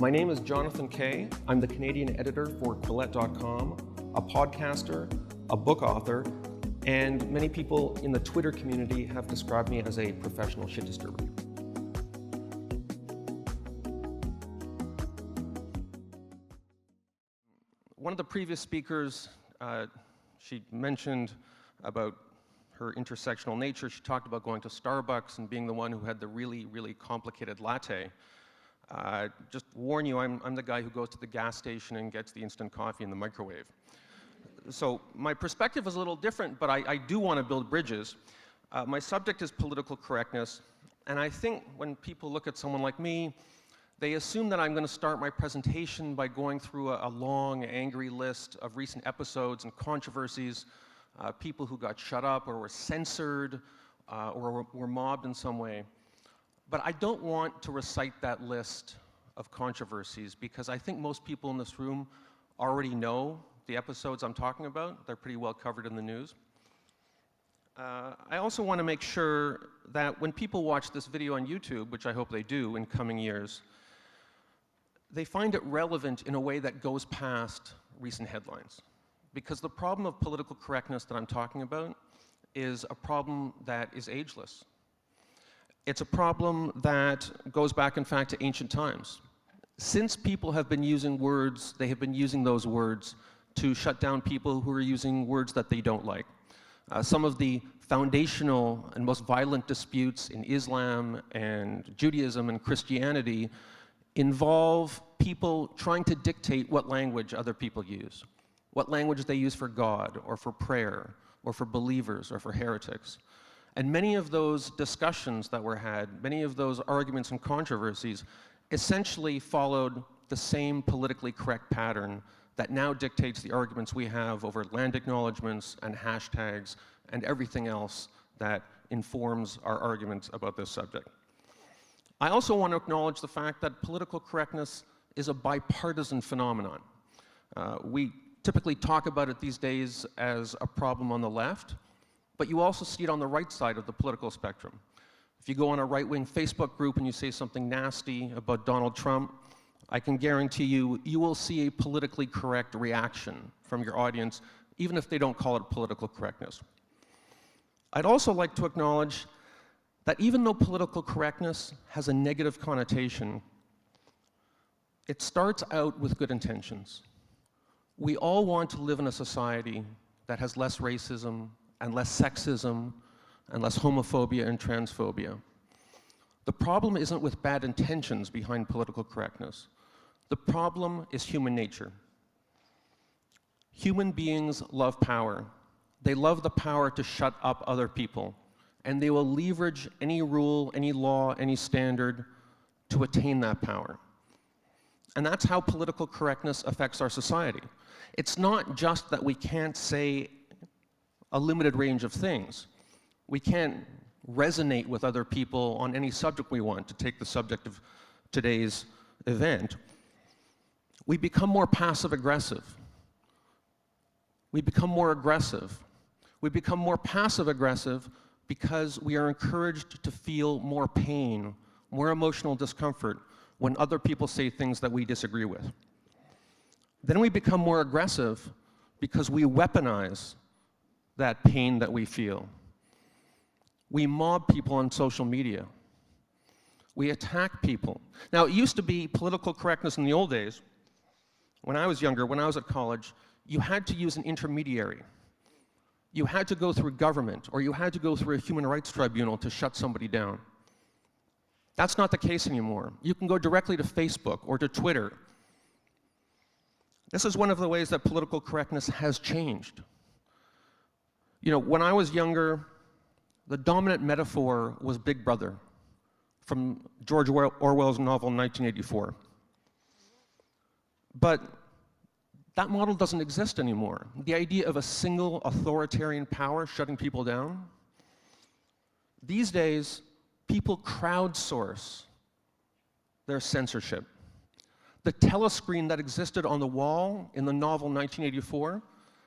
My name is Jonathan Kay. I'm the Canadian editor for Quillette.com, a podcaster, a book author, and many people in the Twitter community have described me as a professional shit disturber. One of the previous speakers, she mentioned about her intersectional nature. She talked about going to Starbucks and being the one who had the really, really complicated latte. Just warn you, I'm the guy who goes to the gas station and gets the instant coffee in the microwave. So my perspective is a little different, but I do want to build bridges. My subject is political correctness, and I think when people look at someone like me, they assume that I'm going to start my presentation by going through a long, angry list of recent episodes and controversies, people who got shut up or were censored or were mobbed in some way. But I don't want to recite that list of controversies because I think most people in this room already know the episodes I'm talking about. They're pretty well covered in the news. I also want to make sure that when people watch this video on YouTube, which I hope they do in coming years, they find it relevant in a way that goes past recent headlines. Because the problem of political correctness that I'm talking about is a problem that is ageless. It's a problem that goes back, in fact, to ancient times. Since people have been using words, they have been using those words to shut down people who are using words that they don't like. Some of the foundational and most violent disputes in Islam and Judaism and Christianity involve people trying to dictate what language other people use, what language they use for God or for prayer or for believers or for heretics. And many of those discussions that were had, many of those arguments and controversies essentially followed the same politically correct pattern that now dictates the arguments we have over land acknowledgements and hashtags and everything else that informs our arguments about this subject. I also want to acknowledge the fact that political correctness is a bipartisan phenomenon. We typically talk about it these days as a problem on the left, but you also see it on the right side of the political spectrum. If you go on a right-wing Facebook group and you say something nasty about Donald Trump, I can guarantee you, you will see a politically correct reaction from your audience, even if they don't call it political correctness. I'd also like to acknowledge that even though political correctness has a negative connotation, it starts out with good intentions. We all want to live in a society that has less racism and less sexism and less homophobia and transphobia. The problem isn't with bad intentions behind political correctness. The problem is human nature. Human beings love power. They love the power to shut up other people, and they will leverage any rule, any law, any standard to attain that power. And that's how political correctness affects our society. It's not just that we can't say a limited range of things. We can't resonate with other people on any subject we want, to take the subject of today's event. We become more passive-aggressive. We become more aggressive. We become more passive-aggressive because we are encouraged to feel more pain, more emotional discomfort when other people say things that we disagree with. Then we become more aggressive because we weaponize that pain that we feel. We mob people on social media. We attack people. Now, it used to be political correctness in the old days. When I was younger, when I was at college, you had to use an intermediary. You had to go through government, or you had to go through a human rights tribunal to shut somebody down. That's not the case anymore. You can go directly to Facebook or to Twitter. This is one of the ways that political correctness has changed. You know, when I was younger, the dominant metaphor was Big Brother from George Orwell's novel 1984. But that model doesn't exist anymore. The idea of a single authoritarian power shutting people down. These days, people crowdsource their censorship. The telescreen that existed on the wall in the novel 1984,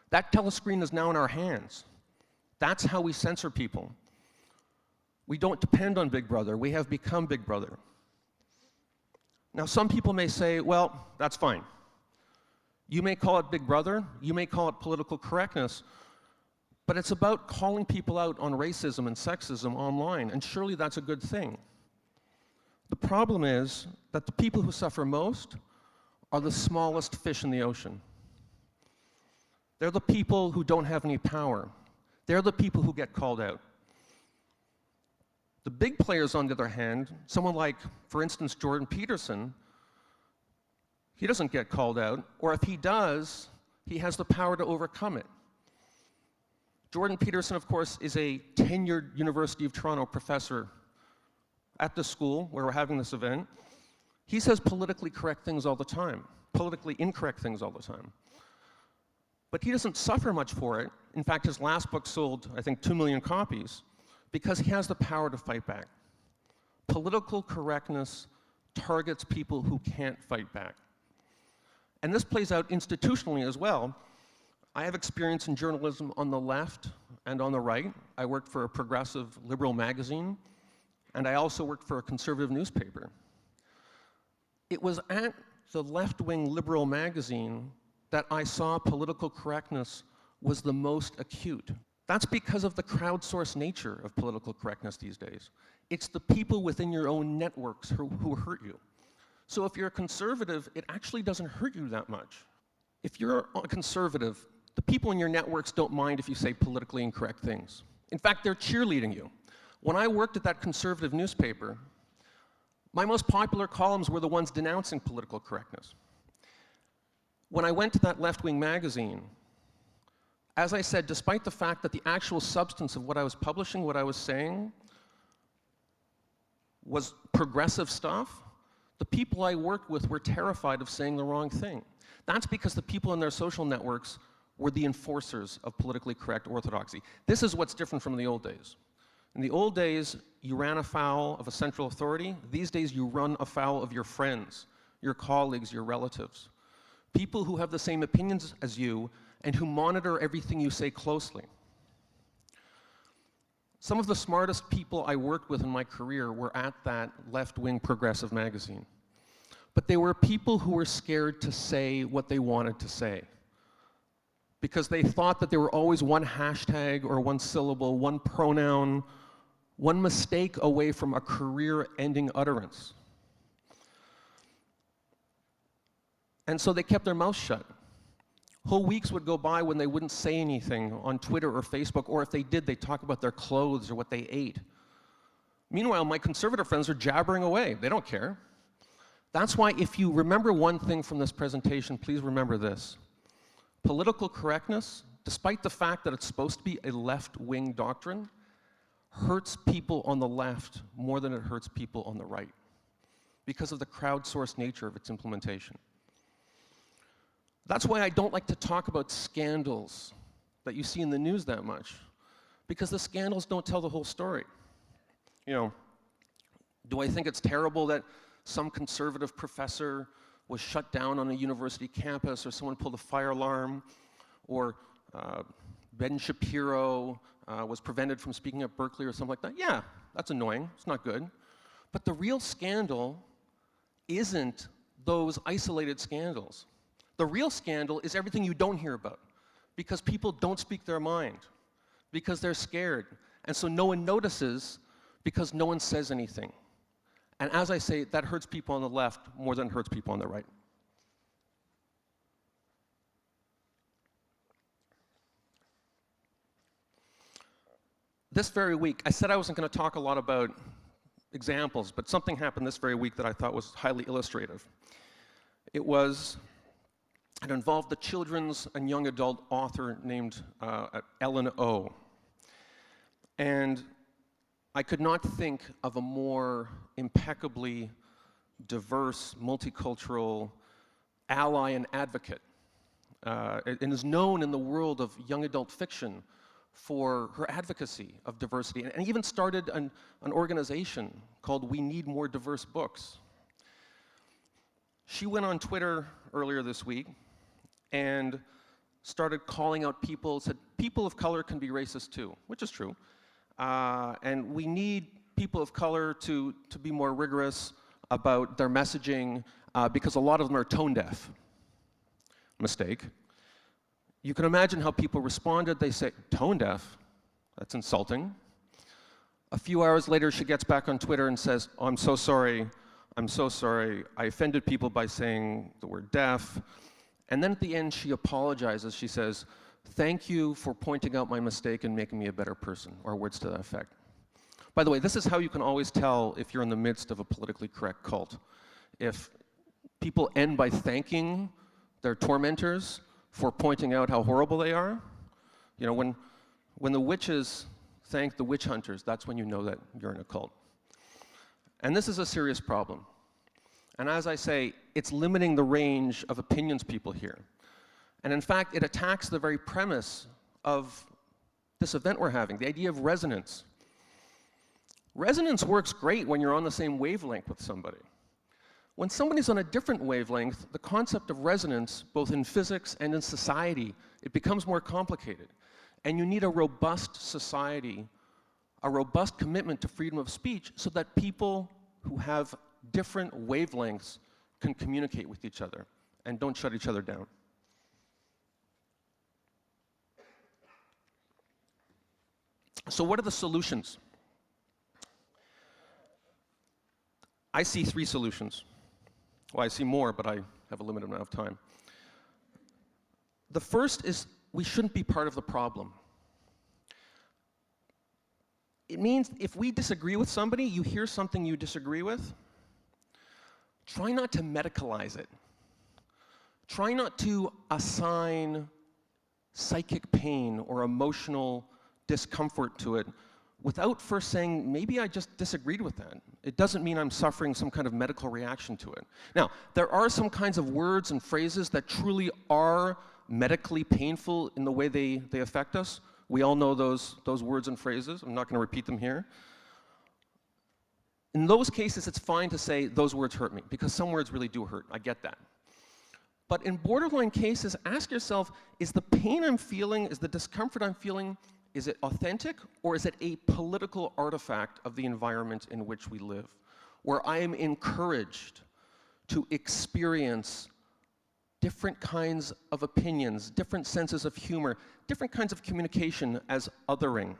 that telescreen is now in our hands. That's how we censor people. We don't depend on Big Brother. We have become Big Brother. Now, some people may say, well, that's fine. You may call it Big Brother, you may call it political correctness, but it's about calling people out on racism and sexism online, and surely that's a good thing. The problem is that the people who suffer most are the smallest fish in the ocean. They're the people who don't have any power. They're the people who get called out. The big players, on the other hand, someone like, for instance, Jordan Peterson, he doesn't get called out, or if he does, he has the power to overcome it. Jordan Peterson, of course, is a tenured University of Toronto professor at the school where we're having this event. He says politically correct things all the time, politically incorrect things all the time. But he doesn't suffer much for it. In fact, his last book sold, I think, 2 million copies, because he has the power to fight back. Political correctness targets people who can't fight back. And this plays out institutionally as well. I have experience in journalism on the left and on the right. I worked for a progressive liberal magazine, and I also worked for a conservative newspaper. It was at the left-wing liberal magazine that I saw political correctness was the most acute. That's because of the crowdsourced nature of political correctness these days. It's the people within your own networks who hurt you. So if you're a conservative, it actually doesn't hurt you that much. If you're a conservative, the people in your networks don't mind if you say politically incorrect things. In fact, they're cheerleading you. When I worked at that conservative newspaper, my most popular columns were the ones denouncing political correctness. When I went to that left-wing magazine, as I said, despite the fact that the actual substance of what I was publishing, what I was saying, was progressive stuff, the people I worked with were terrified of saying the wrong thing. That's because the people in their social networks were the enforcers of politically correct orthodoxy. This is what's different from the old days. In the old days, you ran afoul of a central authority. These days, you run afoul of your friends, your colleagues, your relatives. People who have the same opinions as you and who monitor everything you say closely. Some of the smartest people I worked with in my career were at that left-wing progressive magazine. But they were people who were scared to say what they wanted to say, because they thought that they were always one hashtag or one syllable, one pronoun, one mistake away from a career-ending utterance. And so they kept their mouths shut. Whole weeks would go by when they wouldn't say anything on Twitter or Facebook, or if they did, they'd talk about their clothes or what they ate. Meanwhile, my conservative friends are jabbering away. They don't care. That's why if you remember one thing from this presentation, please remember this. Political correctness, despite the fact that it's supposed to be a left-wing doctrine, hurts people on the left more than it hurts people on the right, because of the crowdsourced nature of its implementation. That's why I don't like to talk about scandals that you see in the news that much, because the scandals don't tell the whole story. You know, do I think it's terrible that some conservative professor was shut down on a university campus, or someone pulled a fire alarm, or Ben Shapiro was prevented from speaking at Berkeley or something like that? Yeah, that's annoying. It's not good. But the real scandal isn't those isolated scandals. The real scandal is everything you don't hear about, because people don't speak their mind, because they're scared. And so no one notices because no one says anything. And as I say, that hurts people on the left more than it hurts people on the right. This very week, I said I wasn't going to talk a lot about examples, but something happened this very week that I thought was highly illustrative. It involved the children's and young adult author named Ellen O. And I could not think of a more impeccably diverse, multicultural ally and advocate, and is known in the world of young adult fiction for her advocacy of diversity, and even started an organization called We Need More Diverse Books. She went on Twitter earlier this week and started calling out people, said people of color can be racist too, which is true. And we need people of color to be more rigorous about their messaging because a lot of them are tone deaf. Mistake. You can imagine how people responded. They say, tone deaf? That's insulting. A few hours later, she gets back on Twitter and says, oh, I'm so sorry. I'm so sorry. I offended people by saying the word deaf. And then at the end, she apologizes. She says, thank you for pointing out my mistake and making me a better person, or words to that effect. By the way, this is how you can always tell if you're in the midst of a politically correct cult. If people end by thanking their tormentors for pointing out how horrible they are, you know, when the witches thank the witch hunters, that's when you know that you're in a cult. And this is a serious problem. And as I say, it's limiting the range of opinions people hear. And in fact, it attacks the very premise of this event we're having, the idea of resonance. Resonance works great when you're on the same wavelength with somebody. When somebody's on a different wavelength, the concept of resonance, both in physics and in society, it becomes more complicated. And you need a robust society, a robust commitment to freedom of speech so that people who have different wavelengths can communicate with each other and don't shut each other down. So what are the solutions? I see 3 solutions. Well, I see more, but I have a limited amount of time. The first is we shouldn't be part of the problem. It means if we disagree with somebody, you hear something you disagree with, try not to medicalize it. Try not to assign psychic pain or emotional discomfort to it without first saying, maybe I just disagreed with that. It doesn't mean I'm suffering some kind of medical reaction to it. Now, there are some kinds of words and phrases that truly are medically painful in the way they affect us. We all know those words and phrases. I'm not going to repeat them here. In those cases, it's fine to say, those words hurt me, because some words really do hurt. I get that. But in borderline cases, ask yourself, is the pain I'm feeling, is the discomfort I'm feeling, is it authentic, or is it a political artifact of the environment in which we live, where I am encouraged to experience different kinds of opinions, different senses of humor, different kinds of communication as othering,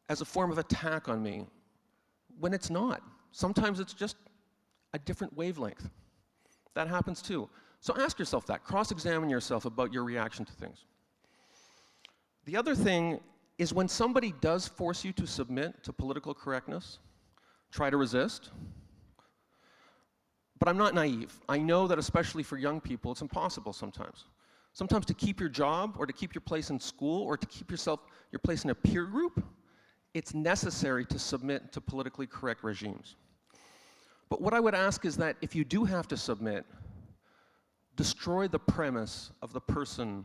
as a form of attack on me, when it's not. Sometimes it's just a different wavelength. That happens too. So ask yourself that. Cross-examine yourself about your reaction to things. The other thing is when somebody does force you to submit to political correctness, try to resist. But I'm not naive. I know that especially for young people, it's impossible sometimes. Sometimes to keep your job, or to keep your place in school, or to keep your place in a peer group, it's necessary to submit to politically correct regimes. But what I would ask is that if you do have to submit, destroy the premise of the person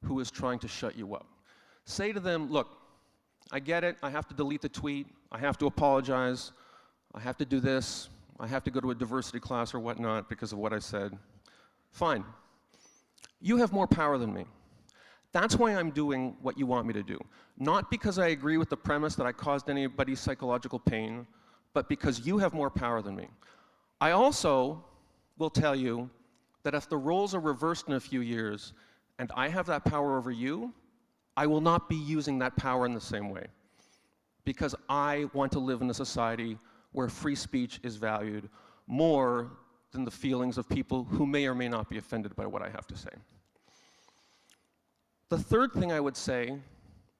who is trying to shut you up. Say to them, look, I get it, I have to delete the tweet, I have to apologize, I have to do this, I have to go to a diversity class or whatnot because of what I said. Fine. You have more power than me. That's why I'm doing what you want me to do. Not because I agree with the premise that I caused anybody psychological pain, but because you have more power than me. I also will tell you that if the roles are reversed in a few years and I have that power over you, I will not be using that power in the same way, because I want to live in a society where free speech is valued more than the feelings of people who may or may not be offended by what I have to say. The third thing I would say,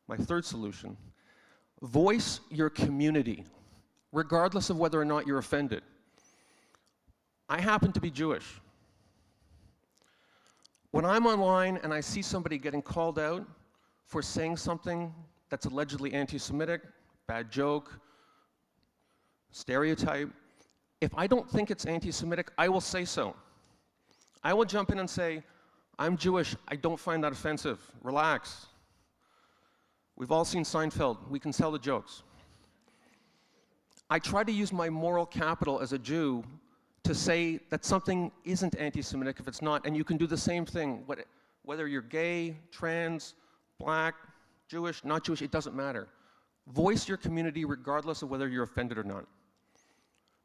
my third solution, voice your community, regardless of whether or not you're offended. I happen to be Jewish. When I'm online and I see somebody getting called out for saying something that's allegedly anti-Semitic, bad joke, stereotype, if I don't think it's anti-Semitic, I will say so. I will jump in and say, I'm Jewish, I don't find that offensive, relax. We've all seen Seinfeld, we can tell the jokes. I try to use my moral capital as a Jew to say that something isn't anti-Semitic if it's not, and you can do the same thing, whether you're gay, trans, black, Jewish, not Jewish, it doesn't matter. Voice your community regardless of whether you're offended or not.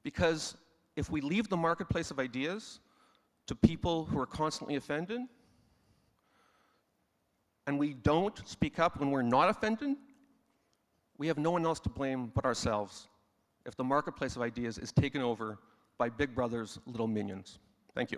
Because if we leave the marketplace of ideas to people who are constantly offended, and we don't speak up when we're not offended, we have no one else to blame but ourselves if the marketplace of ideas is taken over by Big Brother's little minions. Thank you.